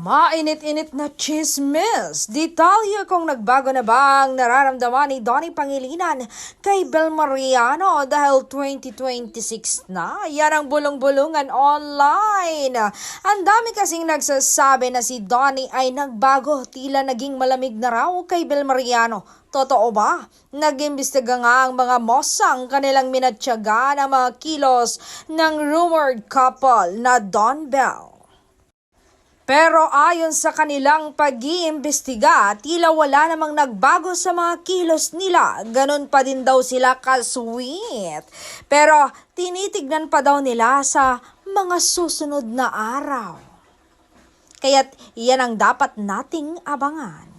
Mainit-init na chismis. Detalye kung nagbago na ba ang nararamdaman ni Donnie Pangilinan kay Bel Mariano dahil 2026 na. Yan ang bulong-bulungan online. Ang dami kasing nagsasabi na si Donnie ay nagbago, tila naging malamig na raw kay Bel Mariano. Totoo ba? Nag-imbestiga nga ang mga mosang kanilang minatyaga ng mga kilos ng rumored couple na Don Bel. Pero ayon sa kanilang pag-iimbestiga, tila wala namang nagbago sa mga kilos nila. Ganon pa din daw sila ka-sweet. Pero tinitignan pa daw nila sa mga susunod na araw. Kaya't yan ang dapat nating abangan.